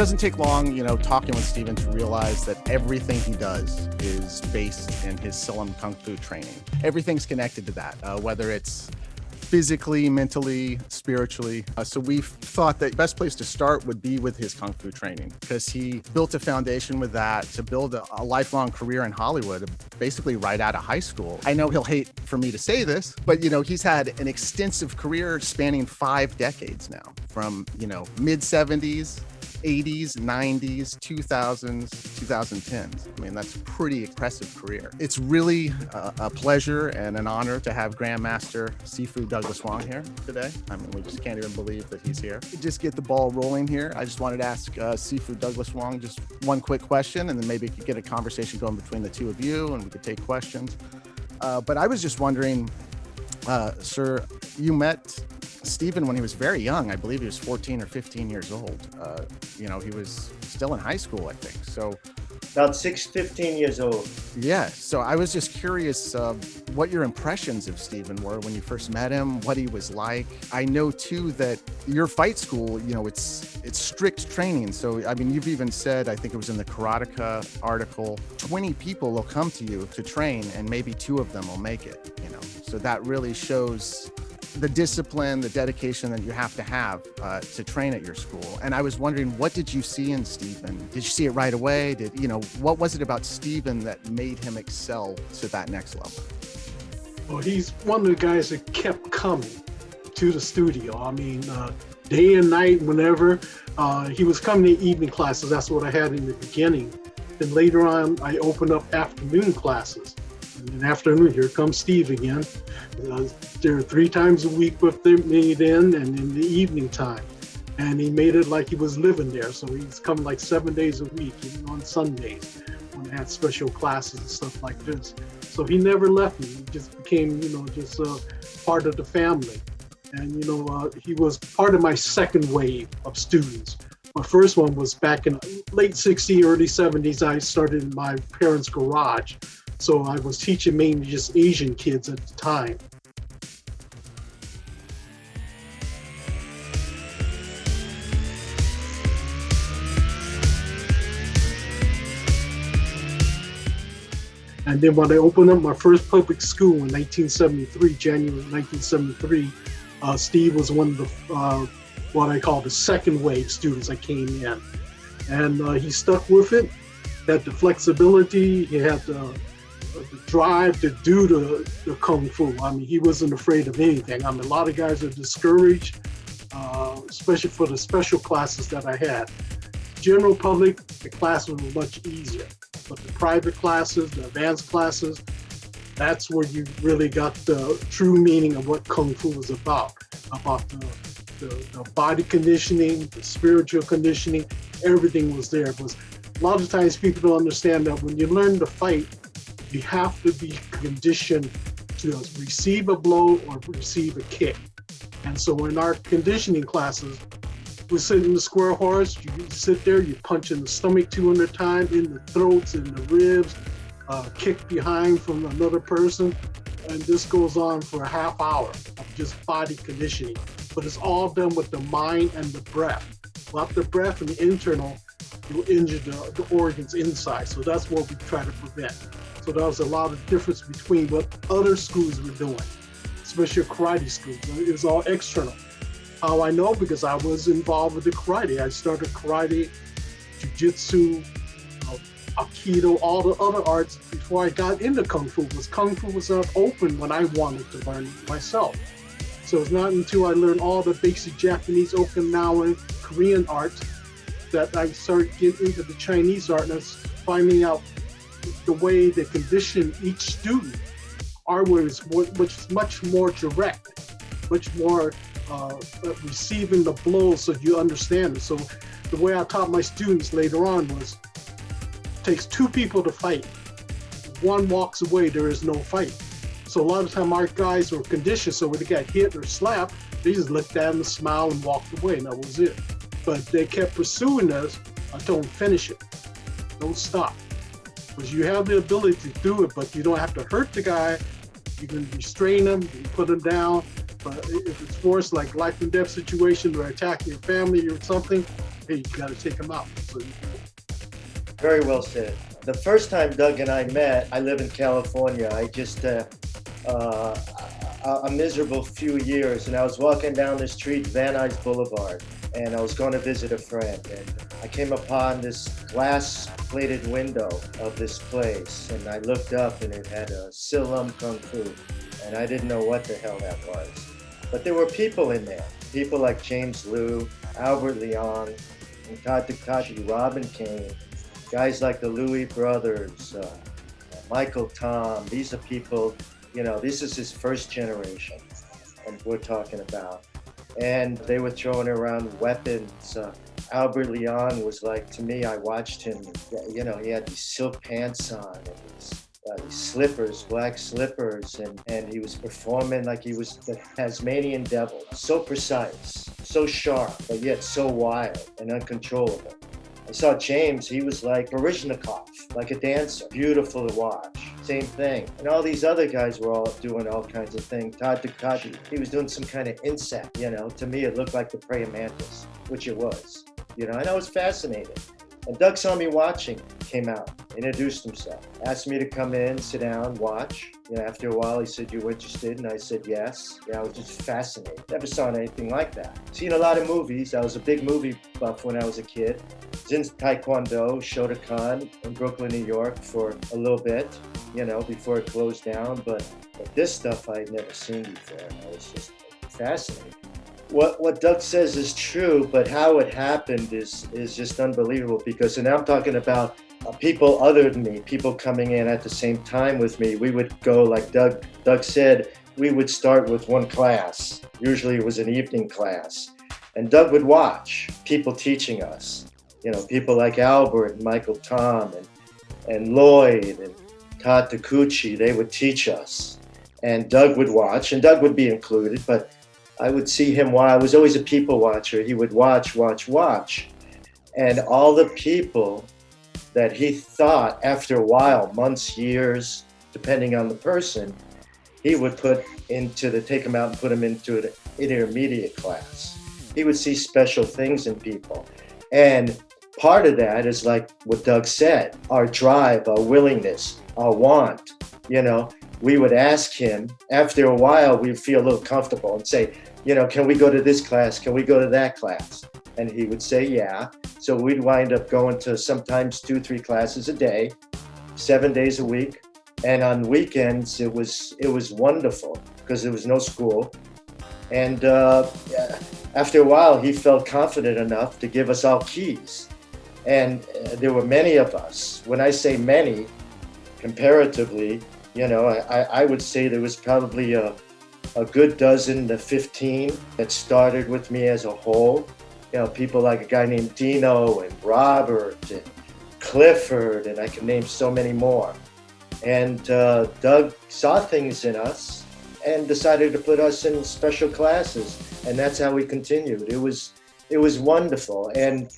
doesn't take long, talking with Steven to realize that everything he does is based in his Silam Kung Fu training. Everything's connected to that, whether it's physically, mentally, spiritually. So we thought that the best place to start would be with his Kung Fu training, because he built a foundation with that to build a lifelong career in Hollywood, basically right out of high school. I know he'll hate for me to say this, but he's had an extensive career spanning 5 decades now, from, mid-70s, 80s, 90s, 2000s, 2010s. I mean, that's a pretty impressive career. It's really a pleasure and an honor to have Grandmaster Sifu Douglas Wong here today. I mean, we just can't even believe that he's here. Just get the ball rolling here. I just wanted to ask Sifu Douglas Wong just one quick question, and then maybe we could get a conversation going between the two of you, and we could take questions. But I was just wondering, sir, you met Steven when he was very young. I believe he was 14 or 15 years old. He was still in high school, I think. So about 15 years old. Yeah. So I was just curious what your impressions of Steven were when you first met him, what he was like. I know too that your fight school, it's strict training. So, I mean, you've even said, I think it was in the Karateka article, 20 people will come to you to train and maybe 2 of them will make it, So that really shows the discipline, the dedication that you have to train at your school. And I was wondering, what did you see in Steven? Did you see it right away? What was it about Steven that made him excel to that next level? Well, he's one of the guys that kept coming to the studio. I mean, day and night, whenever. He was coming to evening classes. That's what I had in the beginning. Then later on, I opened up afternoon classes. And in the afternoon, here comes Steve again. There are 3 times a week with me then, and in the evening time. And he made it like he was living there. So he's coming like 7 days a week, even on Sundays, when I had special classes and stuff like this. So he never left me. He just became, just part of the family. And, he was part of my second wave of students. My first one was back in late 60s, early 70s. I started in my parents' garage. So I was teaching mainly just Asian kids at the time. And then when I opened up my first public school in 1973, January 1973, Steve was one of the, what I call the second wave students that came in. And he stuck with it, had the flexibility, he had the drive to do the Kung Fu. I mean, he wasn't afraid of anything. I mean, a lot of guys are discouraged, especially for the special classes that I had. General public, the classes were much easier. But the private classes, the advanced classes, that's where you really got the true meaning of what Kung Fu was about the body conditioning, the spiritual conditioning, everything was there. Because a lot of times people don't understand that when you learn to fight, you have to be conditioned to receive a blow or receive a kick. And so in our conditioning classes, we sit in the square horse, you sit there, you punch in the stomach 200 times, in the throats, in the ribs, kick behind from another person. And this goes on for a half hour of just body conditioning. But it's all done with the mind and the breath. Without the breath and the internal, you'll injure the organs inside. So that's what we try to prevent. So there was a lot of difference between what other schools were doing, especially karate schools. It was all external. How I know? Because I was involved with the karate. I started karate, jiu-jitsu, aikido, all the other arts before I got into Kung Fu. Because Kung Fu was not open when I wanted to learn it myself. So it's not until I learned all the basic Japanese, Okinawan, Korean arts that I started getting into the Chinese art and I was finding out the way they condition each student. Our way is much more direct, much more receiving the blows so you understand it. So the way I taught my students later on was, it takes 2 people to fight. If one walks away, there is no fight. So a lot of time our guys were conditioned, so when they got hit or slapped, they just looked at them, smiled, and walked away, and that was it. But they kept pursuing us until we finish it. Don't stop. Because you have the ability to do it, but you don't have to hurt the guy. You can restrain them, you can put them down. But if it's forced, like life and death situation, or attacking your family or something, hey, you got to take him out. So, Very well said. The first time Doug and I met, I live in California. I just a miserable few years, and I was walking down the street, Van Nuys Boulevard, and I was going to visit a friend, and I came upon this glass-plated window of this place, and I looked up, and it had a Silam Kung Fu, and I didn't know what the hell that was. But there were people in there, people like James Liu, Albert Leong, and Takashi, Robin Kane, guys like the Louis brothers, Michael Tom. These are people, this is his first generation, and we're talking about. And they were throwing around weapons. Albert Leong was like, to me, I watched him, he had these silk pants on and these slippers, black slippers, and he was performing like he was the Tasmanian devil. So precise, so sharp, but yet so wild and uncontrollable. I saw James, he was like Baryshnikov, like a dancer, beautiful to watch. Same thing. And all these other guys were all doing all kinds of things. Takashi, he was doing some kind of insect, To me, it looked like the praying mantis, which it was, and I was fascinated. And Doug saw me watching, came out, introduced himself, asked me to come in, sit down, watch. After a while, he said, "You interested?" And I said, "Yes." I was just fascinated. Never saw anything like that. Seen a lot of movies. I was a big movie buff when I was a kid. Was in Taekwondo, Shotokan in Brooklyn, New York for a little bit, before it closed down. But this stuff I had never seen before. And I was just fascinated. What Doug says is true, but how it happened is just unbelievable, because, and I'm talking about people other than me, people coming in at the same time with me. We would go, like Doug said, we would start with one class. Usually it was an evening class. And Doug would watch people teaching us, people like Albert and Michael Tom and Lloyd and Todd Takuchi. They would teach us. And Doug would watch, and Doug would be included, but I would see him while I was always a people watcher. He would watch. And all the people that he thought after a while, months, years, depending on the person, he would take them out and put them into an intermediate class. He would see special things in people. And part of that is like what Doug said, our drive, our willingness, our want, We would ask him, after a while, we'd feel a little comfortable and say, can we go to this class? Can we go to that class? And he would say, yeah. So we'd wind up going to sometimes 2-3 classes a day, 7 days a week. And on weekends, it was wonderful because there was no school. And after a while, he felt confident enough to give us all keys. And there were many of us. When I say many, comparatively, I would say there was probably a good dozen to 15 that started with me as a whole. People like a guy named Dino and Robert and Clifford, and I can name so many more. And Doug saw things in us and decided to put us in special classes, and that's how we continued. It was wonderful. And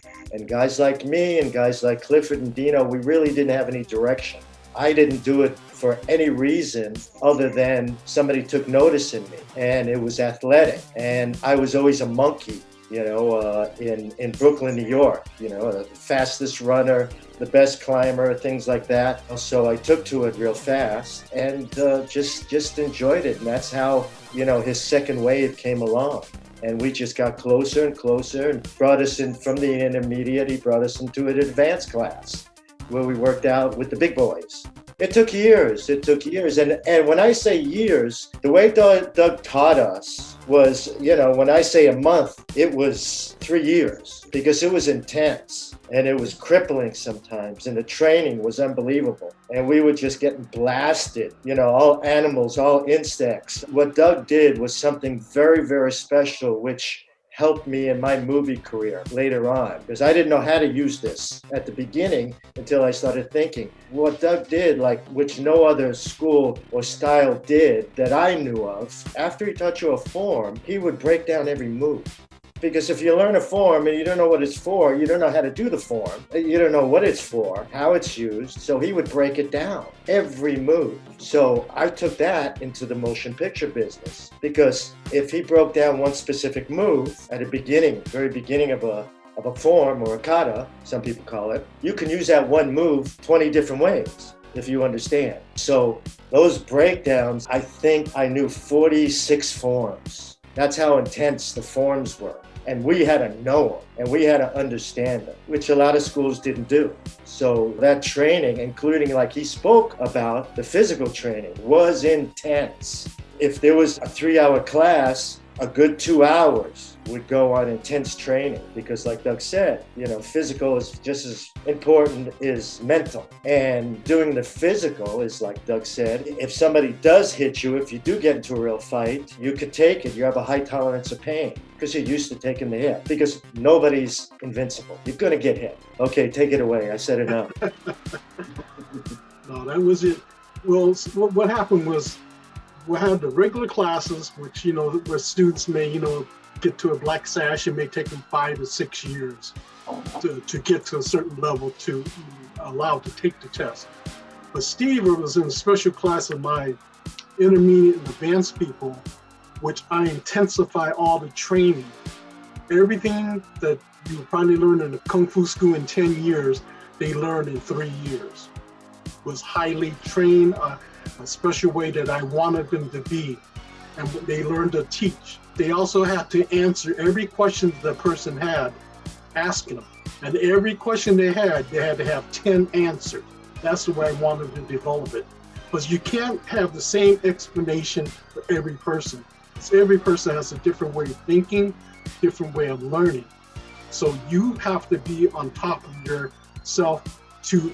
guys like me and guys like Clifford and Dino, we really didn't have any direction. I didn't do it for any reason other than somebody took notice in me, and it was athletic. And I was always a monkey, in Brooklyn, New York, the fastest runner, the best climber, things like that. So I took to it real fast and just enjoyed it. And that's how, his second wave came along. And we just got closer and closer and brought us in from the intermediate. He brought us into an advanced class where we worked out with the big boys. It took years. And when I say years, the way Doug taught us was, when I say a month, it was 3 years because it was intense and it was crippling sometimes. And the training was unbelievable. And we were just getting blasted, all animals, all insects. What Doug did was something very, very special, which helped me in my movie career later on, because I didn't know how to use this at the beginning until I started thinking. What Doug did, which no other school or style did that I knew of, after he taught you a form, he would break down every move. Because if you learn a form and you don't know what it's for, you don't know how to do the form, you don't know what it's for, how it's used, so he would break it down, every move. So I took that into the motion picture business, because if he broke down one specific move at the beginning, very beginning of a of a form, or a kata, some people call it, you can use that one move 20 different ways, if you understand. So those breakdowns, I think I knew 46 forms. That's how intense the forms were. And we had to know them, and we had to understand them, which a lot of schools didn't do. So that training, including like he spoke about, the physical training, was intense. If there was a 3-hour class, a good 2 hours would go on intense training, because like Doug said, physical is just as important as mental. And doing the physical is, like Doug said, if somebody does hit you, if you do get into a real fight, you could take it. You have a high tolerance of pain because you're used to taking the hit, because nobody's invincible. You're going to get hit. Okay, take it away. I said enough. No, that was it. Well, what happened was, we had the regular classes, which, where students may, get to a black sash. It may take them 5 or 6 years to get to a certain level to allow to take the test. But Steve was in a special class of my intermediate and advanced people, which I intensify all the training. Everything that you probably learned in the Kung Fu school in 10 years, they learned in 3 years. Was highly trained, a special way that I wanted them to be, and they learned to teach. They also had to answer every question the person had, asking them. And every question they had to have 10 answers. That's the way I wanted to develop it. Because you can't have the same explanation for every person. Because every person has a different way of thinking, different way of learning. So you have to be on top of yourself to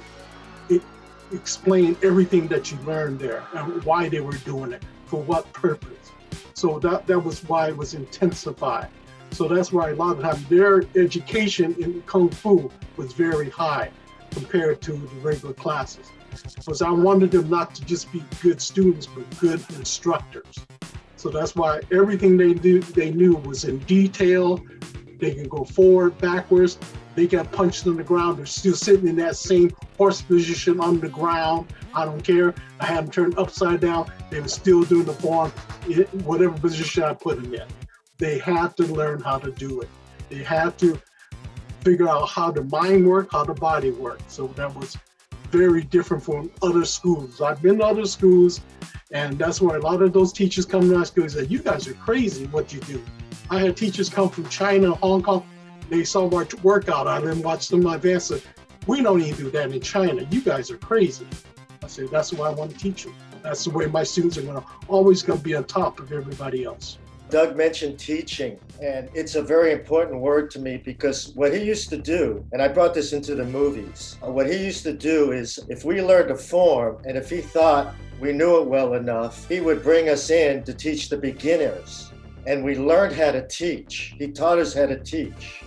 explain everything that you learned there and why they were doing it, for what purpose. So that was why it was intensified. So that's why a lot of times their education in Kung Fu was very high compared to the regular classes. Because I wanted them not to just be good students, but good instructors. So that's why everything they knew was in detail. They can go forward, backwards. They got punched on the ground. They're still sitting in that same horse position on the ground. I don't care. I had them turned upside down. They were still doing the form, whatever position I put them in. They had to learn how to do it. They had to figure out how the mind worked, how the body worked. So that was very different from other schools. I've been to other schools, and that's why a lot of those teachers come to our school and say, "You guys are crazy what you do." I had teachers come from China, Hong Kong. They saw my workout. I then watched them advance. "We don't even do that in China. You guys are crazy." I said, "That's why I want to teach them. That's the way my students are always going to be on top of everybody else." Doug mentioned teaching, and it's a very important word to me, because what he used to do, and I brought this into the movies, what he used to do is, if we learned a form and if he thought we knew it well enough, he would bring us in to teach the beginners. And we learned how to teach. He taught us how to teach.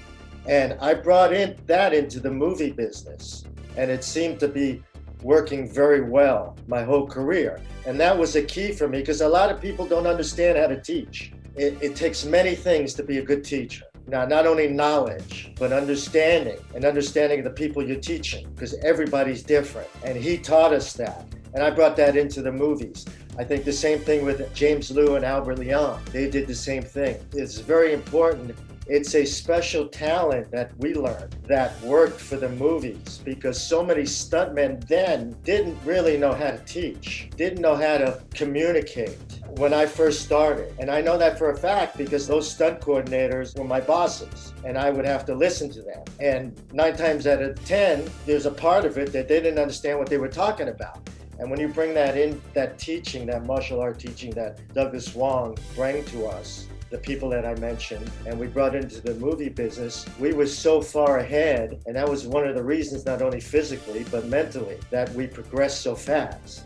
And I brought that into the movie business, and it seemed to be working very well my whole career. And that was a key for me, because a lot of people don't understand how to teach. It takes many things to be a good teacher. Now, not only knowledge, but understanding, and understanding of the people you're teaching, because everybody's different. And he taught us that. And I brought that into the movies. I think the same thing with James Liu and Albert Leong. They did the same thing. It's very important. It's a special talent that we learned that worked for the movies, because so many stuntmen then didn't really know how to teach, didn't know how to communicate when I first started. And I know that for a fact, because those stunt coordinators were my bosses, and I would have to listen to them. And 9 times out of 10, there's a part of it that they didn't understand what they were talking about. And when you bring that in, that teaching, that martial art teaching that Douglas Wong bring to us, the people that I mentioned, and we brought into the movie business, we were so far ahead. And that was one of the reasons, not only physically, but mentally, that we progressed so fast.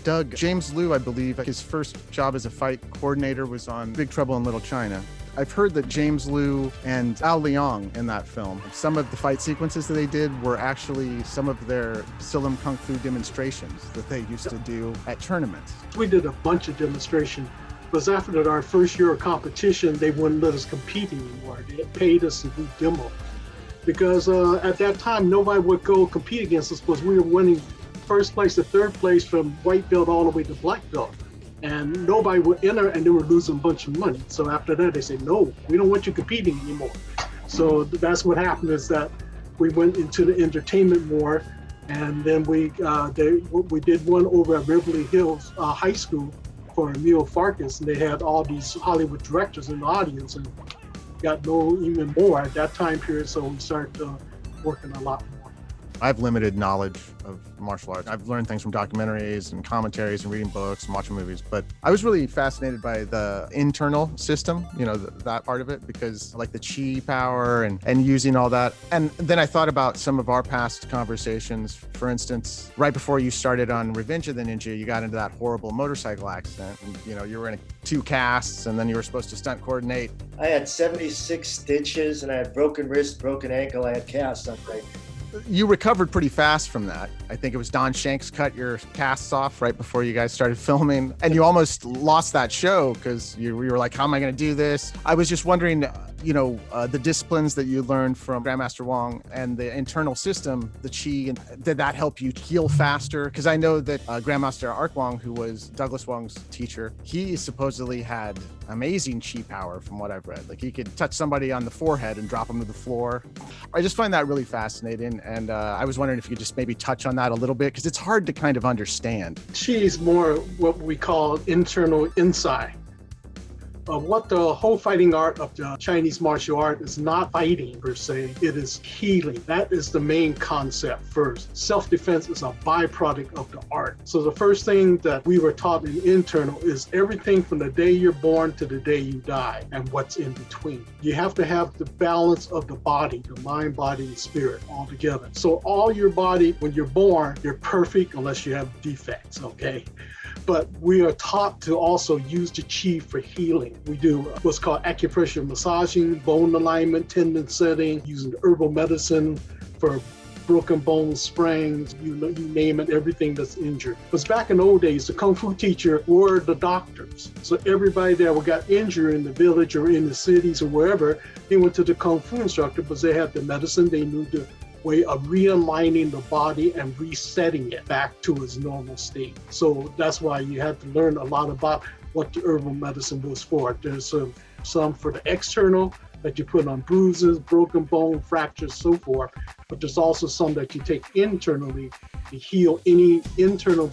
Doug, James Liu, I believe, his first job as a fight coordinator was on Big Trouble in Little China. I've heard that James Liu and Al Leong in that film, some of the fight sequences that they did were actually some of their Silam Kung Fu demonstrations that they used to do at tournaments. We did a bunch of demonstrations, because after our first year of competition, they wouldn't let us compete anymore. They paid us to do demo. Because at that time, nobody would go compete against us, because we were winning first place to third place from white belt all the way to black belt. And nobody would enter, and they were losing a bunch of money. So after that, they said, "No, we don't want you competing anymore." So that's what happened, is that we went into the entertainment more, and then we did one over at Beverly Hills High School for Emil Farkas, and they had all these Hollywood directors in the audience, and got to know even more at that time period. So we started working a lot more. I have limited knowledge of martial arts. I've learned things from documentaries and commentaries and reading books and watching movies, but I was really fascinated by the internal system, that part of it, because like the chi power and using all that. And then I thought about some of our past conversations. For instance, right before you started on Revenge of the Ninja, you got into that horrible motorcycle accident. And, you were in 2 casts, and then you were supposed to stunt coordinate. I had 76 stitches, and I had broken wrist, broken ankle. I had casts on my. You recovered pretty fast from that. I think it was Don Shanks cut your casts off right before you guys started filming, and you almost lost that show because you were like, how am I going to do this? I was just wondering, the disciplines that you learned from Grandmaster Wong and the internal system, the chi, and did that help you heal faster? Because I know that Grandmaster Ark Wong, who was Douglas Wong's teacher, he supposedly had amazing chi power from what I've read. Like he could touch somebody on the forehead and drop them to the floor. I just find that really fascinating. And I was wondering if you could just maybe touch on that a little bit, because it's hard to kind of understand. Chi is more what we call internal insight. What the whole fighting art of the Chinese martial art is not fighting per se, it is healing. That is the main concept first. Self-defense is a byproduct of the art. So the first thing that we were taught in internal is everything from the day you're born to the day you die and what's in between. You have to have the balance of the body, the mind, body, and spirit all together. So all your body, when you're born, you're perfect unless you have defects, okay? But we are taught to also use the chi for healing. We do what's called acupressure massaging, bone alignment, tendon setting, using herbal medicine for broken bones, sprains, you name it, everything that's injured. Because back in the old days, the Kung Fu teacher were the doctors. So everybody that got injured in the village or in the cities or wherever, they went to the Kung Fu instructor because they had the medicine, they knew the way of realigning the body and resetting it back to its normal state. So that's why you had to learn a lot about what the herbal medicine was for. There's some for the external that you put on bruises, broken bone, fractures, so forth. But there's also some that you take internally to heal any internal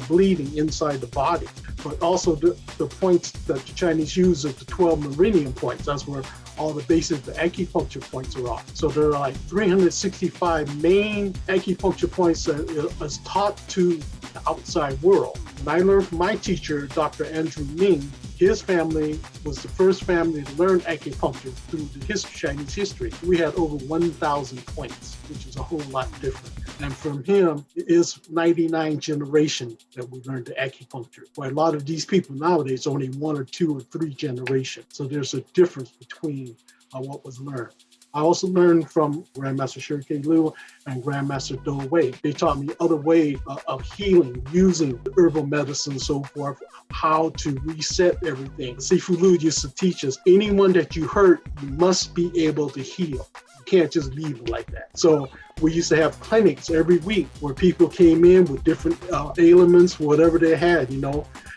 bleeding inside the body. But also the points that the Chinese use are the 12 meridian points. That's where all the basic the acupuncture points are off. So there are like 365 main acupuncture points that is taught to the outside world. And I learned from my teacher, Dr. Andrew Ming. His family was the first family to learn acupuncture through the Chinese history. We had over 1,000 points, which is a whole lot different. And from him, it is 99 generation that we learned the acupuncture. Where a lot of these people nowadays, only 1 or 2 or 3 generations. So there's a difference between what was learned. I also learned from Grandmaster Shirkei Liu and Grandmaster Do Wei. They taught me other ways of healing using herbal medicine and so forth, how to reset everything. Sifu Liu used to teach us, anyone that you hurt, you must be able to heal. You can't just leave it like that. So we used to have clinics every week where people came in with different ailments, whatever they had,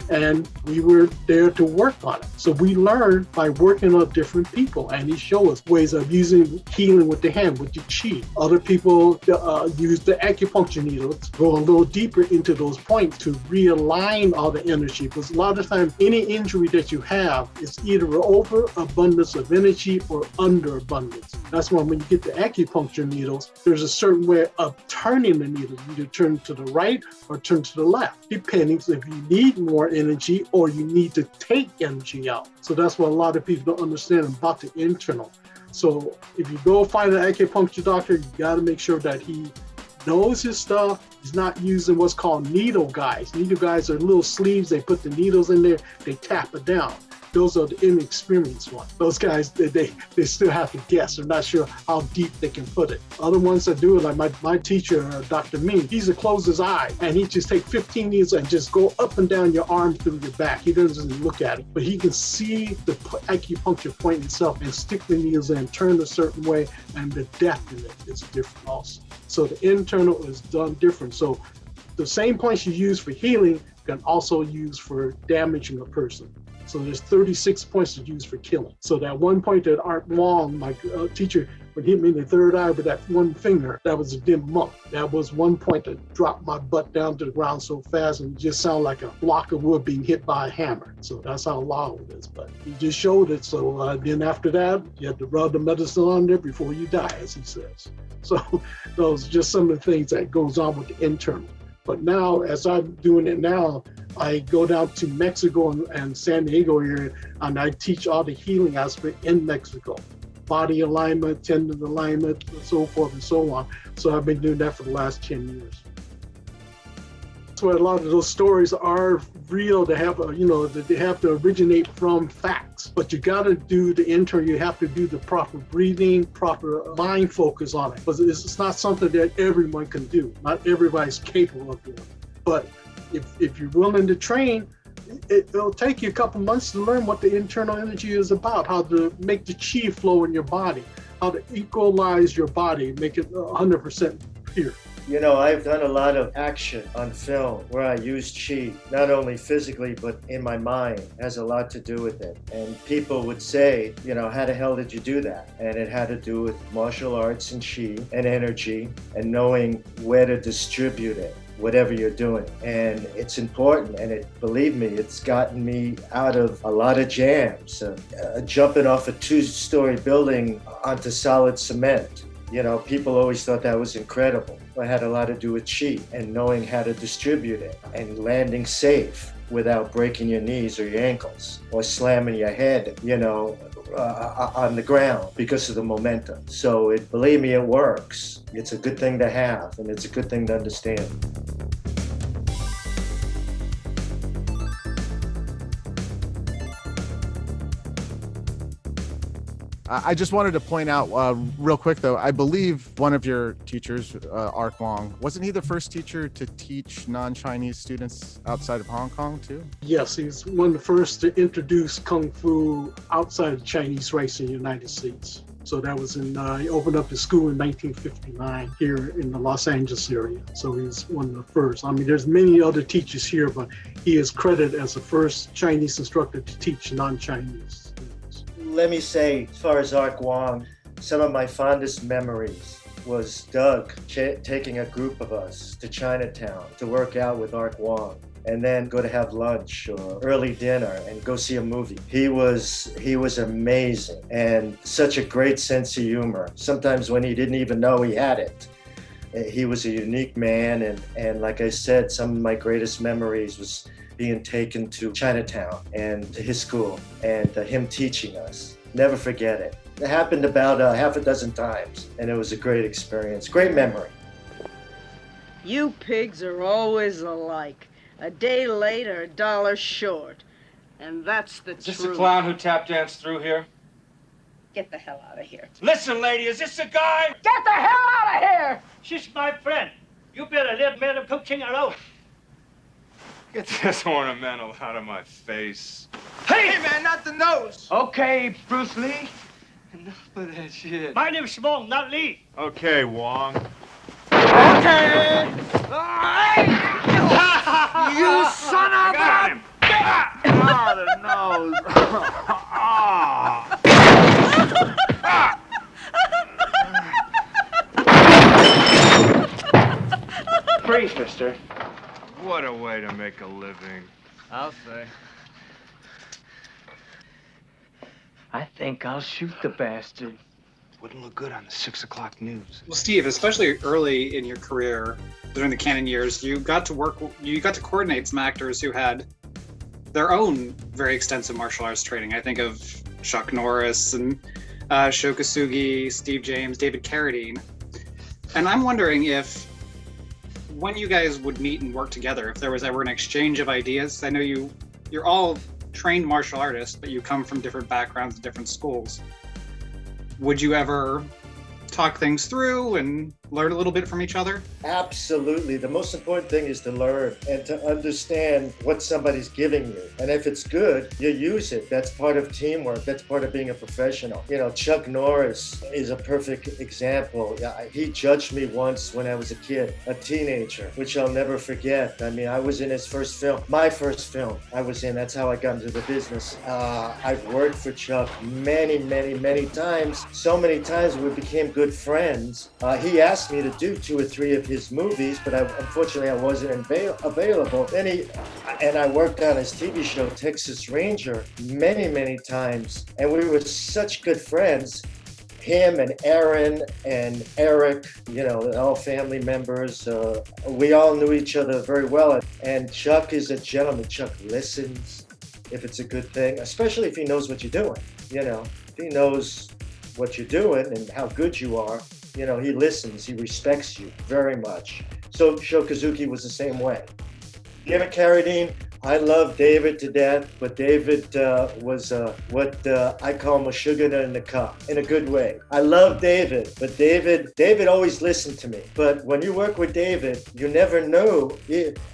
and we were there to work on it. So we learned by working on different people, and he showed us ways of using healing with the hand, with the chi. Other people use the acupuncture needles, go a little deeper into those points to realign all the energy. Because a lot of times, any injury that you have is either overabundance of energy or underabundance. That's why when you get the acupuncture needles, there's a certain way of turning the needle. You either turn to the right or turn to the left, depending if you need more energy or you need to take energy out. So that's what a lot of people don't understand about the internal. So if you go find an acupuncture doctor, you got to make sure that he knows his stuff. He's not using what's called needle guides. Needle guides are little sleeves. They put the needles in there, they tap it down. Those are the inexperienced ones. Those guys, they still have to guess. They're not sure how deep they can put it. Other ones that do it, like my teacher, Dr. Ming, he's to close his eye and he just take 15 needles and just go up and down your arm through your back. He doesn't look at it, but he can see the acupuncture point itself and stick the needles in, turn a certain way, and the depth in it is different also. So the internal is done different. So the same points you use for healing can also use for damaging a person. So there's 36 points to use for killing. So that one point that Art Wong, my teacher, would hit me in the third eye with that one finger, that was a dim monk. That was one point that dropped my butt down to the ground so fast and it just sounded like a block of wood being hit by a hammer. So that's how loud it is. But he just showed it. So then after that, you had to rub the medicine on there before you die, as he says. So those are just some of the things that goes on with the internal. But now, as I'm doing it now, I go down to Mexico and San Diego area, and I teach all the healing aspect in Mexico. Body alignment, tendon alignment, and so forth and so on. So I've been doing that for the last 10 years. So a lot of those stories are real. They have, they have to originate from facts. But you got to do the internal. You have to do the proper breathing, proper mind focus on it. Because it's not something that everyone can do. Not everybody's capable of doing. But if you're willing to train, it'll take you a couple months to learn what the internal energy is about, how to make the chi flow in your body, how to equalize your body, make it 100% pure. You know, I've done a lot of action on film where I use chi, not only physically, but in my mind. It has a lot to do with it. And people would say, how the hell did you do that? And it had to do with martial arts and chi and energy and knowing where to distribute it, whatever you're doing. And it's important, and believe me, it's gotten me out of a lot of jams. Jumping off a 2-story building onto solid cement. People always thought that was incredible. It had a lot to do with chi and knowing how to distribute it and landing safe without breaking your knees or your ankles or slamming your head, on the ground because of the momentum. So believe me, it works. It's a good thing to have, and it's a good thing to understand. I just wanted to point out real quick, though, I believe one of your teachers, Art Wong, wasn't he the first teacher to teach non-Chinese students outside of Hong Kong, too? Yes, he's one of the first to introduce Kung Fu outside of Chinese race in the United States. So that was he opened up the school in 1959 here in the Los Angeles area. So he's one of the first. I mean, there's many other teachers here, but he is credited as the first Chinese instructor to teach non-Chinese. Let me say, as far as Art Wong, some of my fondest memories was Doug taking a group of us to Chinatown to work out with Art Wong and then go to have lunch or early dinner and go see a movie. He was amazing and such a great sense of humor. Sometimes when he didn't even know he had it. He was a unique man, and like I said, some of my greatest memories was being taken to Chinatown and to his school and him teaching us. Never forget it. It happened about half a dozen times, and it was a great experience, great memory. You pigs are always alike. A day late or $1 short. And that's the truth. Is this the clown who tap danced through here? Get the hell out of here. Listen, lady, is this the guy? Get the hell out of here! She's my friend. You better let me coaching her out. Get this ornamental out of my face. Hey, man, not the nose. Okay, Bruce Lee. Enough of that shit. My name's Wong, not Lee. Okay, Wong. Okay. You son of a... Oh, the nose. Freeze, mister. What a way to make a living. I'll say. I think I'll shoot the bastard. Wouldn't look good on the 6 o'clock news. Well, Steve, especially early in your career, during the canon years, you got to coordinate some actors who had their own very extensive martial arts training. I think of Chuck Norris and Sho Kosugi, Steve James, David Carradine. And I'm wondering if, when you guys would meet and work together, if there was ever an exchange of ideas. I know you're all trained martial artists, but you come from different backgrounds and different schools. Would you ever talk things through and learn a little bit from each other? Absolutely. The most important thing is to learn and to understand what somebody's giving you. And if it's good, you use it. That's part of teamwork. That's part of being a professional. You know, Chuck Norris is a perfect example. He judged me once when I was a kid, a teenager, which I'll never forget. I mean, I was in his first film, my first film I was in. That's how I got into the business. I've worked for Chuck many, many, many times. So many times we became good friends. He asked me to do 2 or 3 of his movies, but unfortunately I wasn't available. And I worked on his TV show, Texas Ranger, many, many times. And we were such good friends. Him and Aaron and Eric, you know, all family members. We all knew each other very well. And Chuck is a gentleman. Chuck listens if it's a good thing, especially if he knows what you're doing. You know, if he knows what you're doing and how good you are, you know, he listens, he respects you very much. So Shokazuki was the same way. David Carradine, I love David to death, but David was what I call a sugar in the cup, in a good way. I love David, but David always listened to me. But when you work with David, you never know,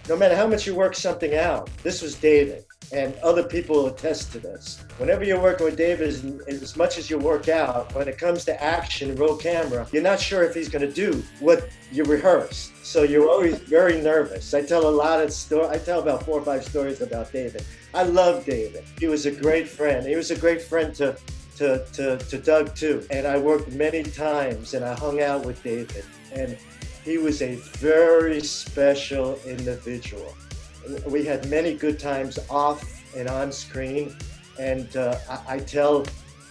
no matter how much you work something out, this was David. And other people attest to this. Whenever you're working with David, as much as you work out, when it comes to action, roll camera, you're not sure if he's going to do what you rehearsed. So you're always very nervous. I tell a lot of stories. I tell about 4 or 5 stories about David. I love David. He was a great friend. He was a great friend to Doug too. And I worked many times and I hung out with David. And he was a very special individual. We had many good times off and on screen, and I tell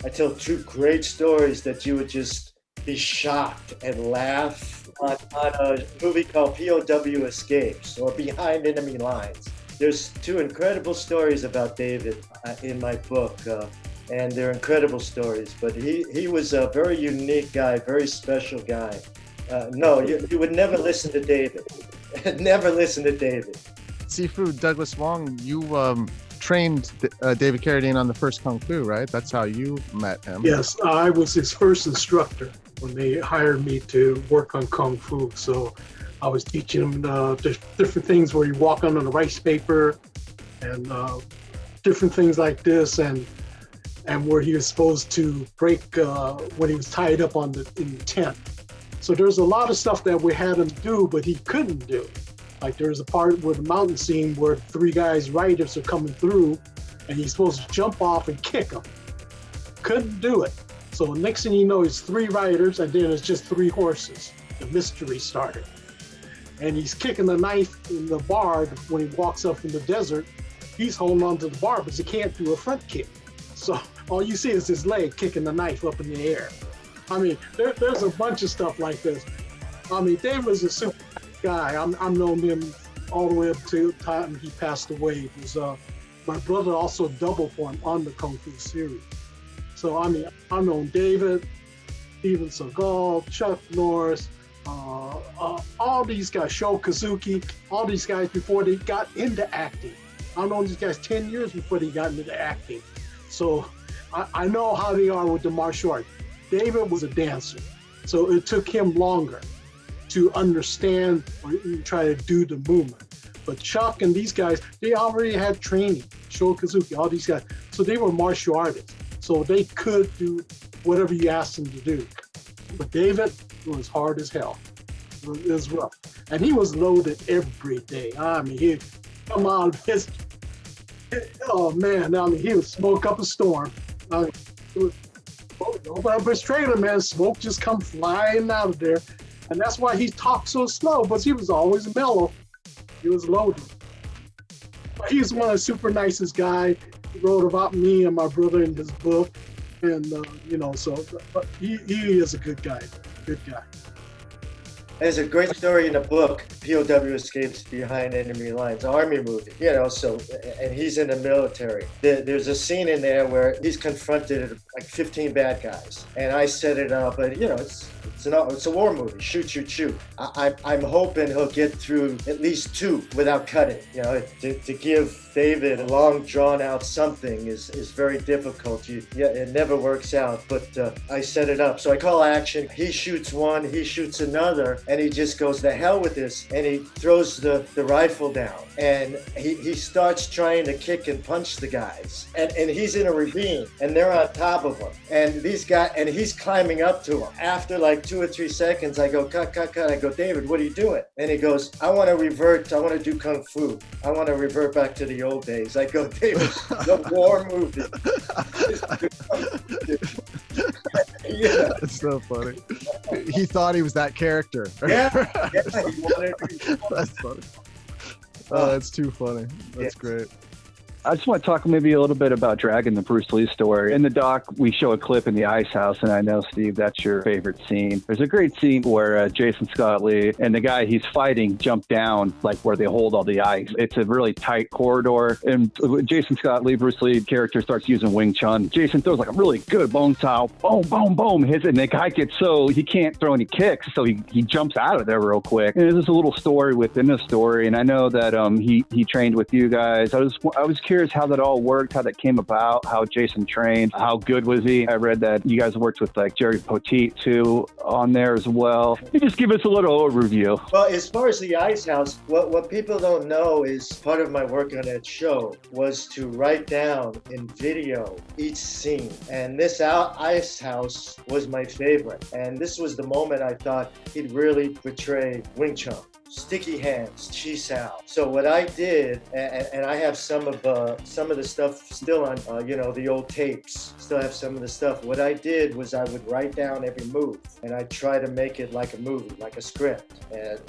2 great stories that you would just be shocked and laugh on a movie called POW Escapes, or Behind Enemy Lines. There's 2 incredible stories about David in my book, and they're incredible stories. But he was a very unique guy, very special guy. No, you would never listen to David. Never listen to David. Sifu Douglas Wong, you trained David Carradine on the first Kung Fu, right? That's how you met him. Yes, I was his first instructor when they hired me to work on Kung Fu. So I was teaching him different things where you walk under the rice paper and different things like this, and where he was supposed to break when he was tied up in the tent. So there's a lot of stuff that we had him do, but he couldn't do. Like there's a part with the mountain scene where 3 guys riders are coming through and he's supposed to jump off and kick them. Couldn't do it. So next thing you know, it's 3 riders and then it's just 3 horses. The mystery started. And he's kicking the knife in the bar when he walks up in the desert. He's holding onto the bar because he can't do a front kick. So all you see is his leg kicking the knife up in the air. I mean, there's a bunch of stuff like this. I mean, Dave was a super guy. I've known him all the way up to the time he passed away. It was, my brother also doubled for him on the Kung Fu series. So, I mean, I've known David, Steven Seagal, Chuck Norris, all these guys, Sho Kazuki, all these guys before they got into acting. I've known these guys 10 years before they got into acting. So I know how they are with the martial arts. David was a dancer, so it took him longer to understand or even try to do the movement. But Chuck and these guys, they already had training. Sho Kazuki, all these guys. So they were martial artists. So they could do whatever you asked them to do. But David was hard as hell. It was rough. And he was loaded every day. I mean, he'd come out of his, oh man, I mean, he would smoke up a storm. I mean, it was, nobody but his trailer, man, smoke just come flying out of there. And that's why he talked so slow, but he was always mellow. He was loaded. But he's one of the super nicest guys. He wrote about me and my brother in his book. And, you know, so but he is a good guy. Good guy. There's a great story in the book, POW Escapes Behind Enemy Lines, Army movie, you know, so, and he's in the military. There's a scene in there where he's confronted, like 15 bad guys, and I set it up. But it's a war movie. Shoot. I'm hoping he'll get through at least 2 without cutting. To give David a long drawn out something is very difficult. It never works out. But I set it up. So I call action. He shoots one. He shoots another, and he just goes, "The hell with this!" And he throws the rifle down, and he starts trying to kick and punch the guys, and he's in a ravine, and they're on top of him, and he's climbing up to him. After like 2 or 3 seconds, I go, cut. I go, "David, what are you doing?" And he goes, I want to do Kung Fu. I want to revert back to the old days. I go, "David, the war movie." Yeah. It's so funny. He thought he was that character. Yeah. He wanted to be. That's funny. Oh, that's too funny. That's great. I just want to talk maybe a little bit about Dragon, the Bruce Lee story. In the doc, we show a clip in the ice house, and I know, Steve, that's your favorite scene. There's a great scene where Jason Scott Lee and the guy he's fighting jump down, like where they hold all the ice. It's a really tight corridor, and Jason Scott Lee, Bruce Lee character, starts using Wing Chun. Jason throws like a really good bone towel, boom, hits it, and the guy gets he can't throw any kicks, so he jumps out of there real quick. And there's just a little story within the story, and I know that he trained with you guys. I was curious how that all worked, how that came about, how Jason trained, how good was he? I read that you guys worked with like Jerry Poteet too on there as well. Can you just give us a little overview? Well, as far as the Ice House, what people don't know is part of my work on that show was to write down in video each scene. And this Ice House was my favorite. And this was the moment I thought he'd really portray Wing Chun. Sticky hands, chi sao. So what I did, and I have some of the stuff still on, the old tapes. Still have some of the stuff. What I did was I would write down every move, and I try to make it like a movie, like a script. And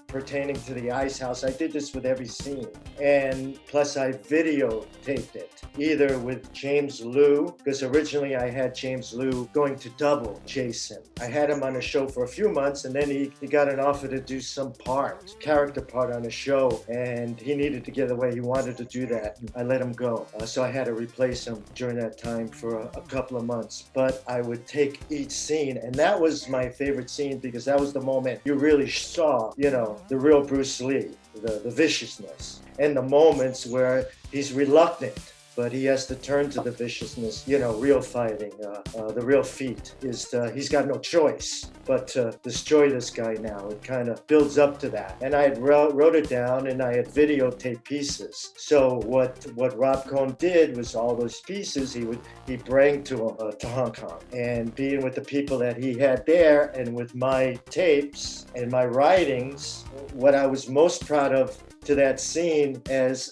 pertaining to the Ice House, I did this with every scene. And plus I videotaped it, either with James Liu, because originally I had James Liu going to double Jason. I had him on a show for a few months, and then he got an offer to do some character part on a show, and he needed to get away. He wanted to do that. I let him go. So I had to replace him during that time for a couple of months. But I would take each scene, and that was my favorite scene because that was the moment you really saw, the real Bruce Lee, the viciousness, and the moments where he's reluctant, but he has to turn to the viciousness, real fighting. The real feat is he's got no choice but to destroy this guy now. It kind of builds up to that. And I had wrote it down, and I had videotaped pieces. So what Rob Cohn did was all those pieces he'd bring to Hong Kong. And being with the people that he had there, and with my tapes and my writings, what I was most proud of to that scene as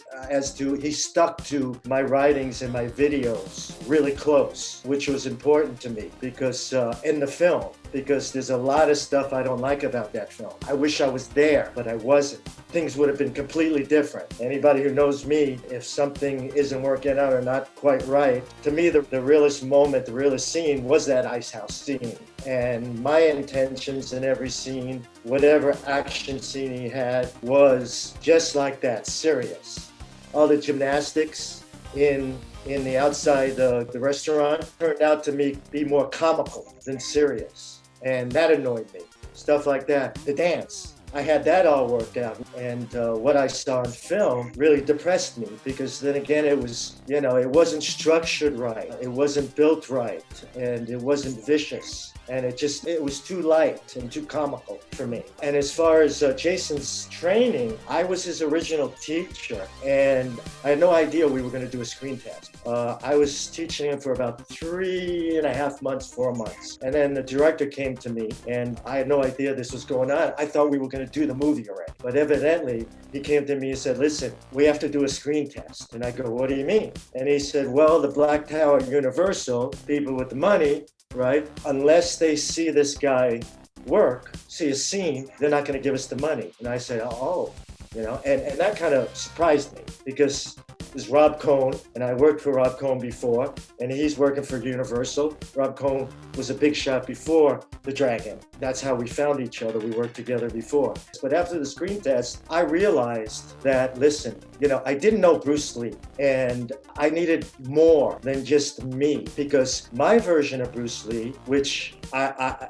to he stuck to my writings and my videos really close, which was important to me because in the film, because there's a lot of stuff I don't like about that film. I wish I was there, but I wasn't. Things would have been completely different. Anybody who knows me, if something isn't working out or not quite right, to me the realest moment, the realest scene was that Ice House scene. And my intentions in every scene, whatever action scene he had, was just like that, serious. All the gymnastics in the outside the restaurant turned out to be more comical than serious. And that annoyed me. Stuff like that. The dance. I had that all worked out. And what I saw in film really depressed me because then again, it was, it wasn't structured right. It wasn't built right. And it wasn't vicious. And it was too light and too comical for me. And as far as Jason's training, I was his original teacher, and I had no idea we were going to do a screen test. I was teaching him for about 3.5 months, 4 months. And then the director came to me, and I had no idea this was going on. I thought we were going to do the movie already. But evidently, he came to me and said, "Listen, we have to do a screen test." And I go, "What do you mean?" And he said, "Well, the Black Tower Universal, people with the money, right? Unless they see this guy work, see a scene, they're not going to give us the money." And I said, and that kind of surprised me because is Rob Cohn, and I worked for Rob Cohn before, and he's working for Universal. Rob Cohn was a big shot before The Dragon. That's how we found each other. We worked together before. But after the screen test, I realized that, listen, I didn't know Bruce Lee, and I needed more than just me, because my version of Bruce Lee, which I